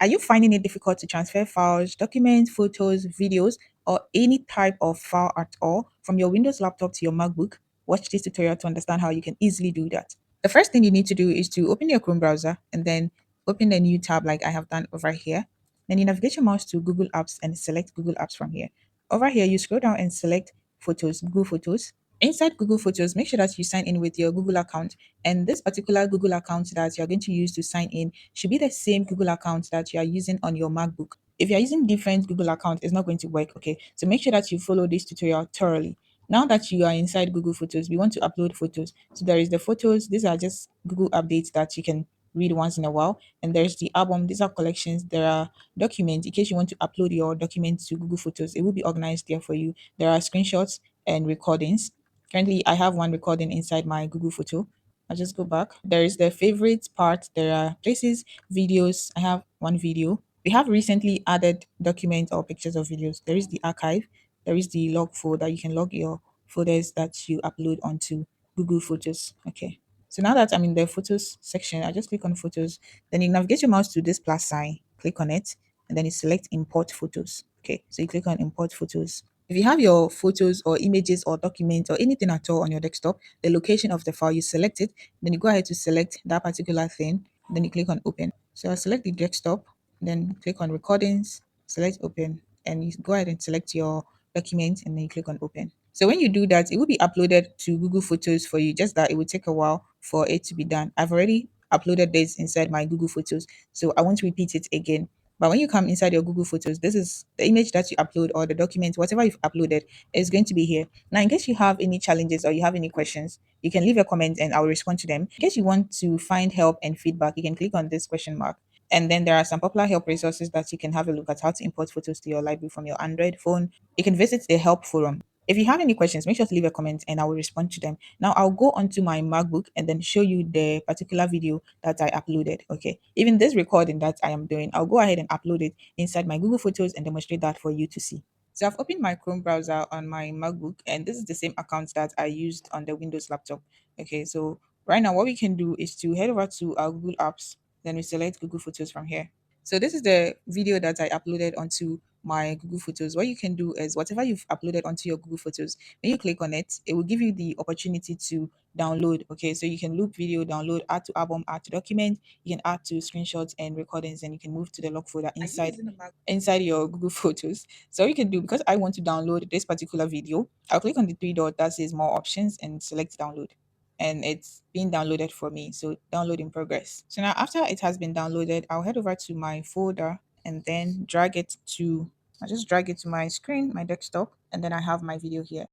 Are you finding it difficult to transfer files, documents, photos, videos, or any type of file at all from your Windows laptop to your MacBook? Watch this tutorial to understand how you can easily do that. The first thing you need to do is to open your Chrome browser and then open a new tab like I have done over here. Then you navigate your mouse to Google Apps and select Google Apps from here. Over here, you scroll down and select Photos, Google Photos. Inside Google Photos, make sure that you sign in with your Google account. And this particular Google account that you're going to use to sign in should be the same Google account that you are using on your MacBook. If you're using different Google account, it's not going to work. Okay. So make sure that you follow this tutorial thoroughly. Now that you are inside Google Photos, we want to upload photos. So there is the photos. These are just Google updates that you can read once in a while. And there's the album. These are collections. There are documents. In case you want to upload your documents to Google Photos, it will be organized there for you. There are screenshots and recordings. Currently, I have one recording inside my Google Photo. I'll just go back. There is the favorite part. There are places, videos. I have one video. We have recently added documents or pictures of videos. There is the archive. There is the log folder. You can log your folders that you upload onto Google Photos. Okay. So now that I'm in the photos section, I just click on photos. Then you navigate your mouse to this plus sign, click on it, and then you select import photos. Okay. So you click on import photos. If you have your photos or images or documents or anything at all on your desktop, the location of the file, you select it, then you go ahead to select that particular thing, then you click on open. So I'll select the desktop, then click on recordings, select open, and you go ahead and select your document and then you click on open. So when you do that, it will be uploaded to Google Photos for you, just that it will take a while for it to be done. I've already uploaded this inside my Google Photos, so I won't repeat it again. But when you come inside your Google Photos, this is the image that you upload or the document, whatever you've uploaded is going to be here. Now, in case you have any challenges or you have any questions, you can leave a comment and I'll respond to them. In case you want to find help and feedback, you can click on this question mark. And then there are some popular help resources that you can have a look at how to import photos to your library from your Android phone. You can visit the help forum. If you have any questions, make sure to leave a comment and I will respond to them. Now I'll go onto my MacBook and then show you the particular video that I uploaded. Okay. Even this recording that I am doing, I'll go ahead and upload it inside my Google Photos and demonstrate that for you to see. So I've opened my Chrome browser on my MacBook and this is the same account that I used on the Windows laptop. Okay. So right now what we can do is to head over to our Google Apps, then we select Google Photos from here. So this is the video that I uploaded onto my Google Photos. What you can do is whatever you've uploaded onto your Google Photos, when you click on it, it will give you the opportunity to download. Okay, so you can loop video, download, add to album, add to document. You can add to screenshots and recordings, and you can move to the log folder inside your Google Photos. So you can do, because I want to download this particular video, I'll click on the three dot that says more options and select download, and it's being downloaded for me. So download in progress. So now after it has been downloaded, I'll head over to my folder and then I just drag it to my screen, my desktop, and then I have my video here.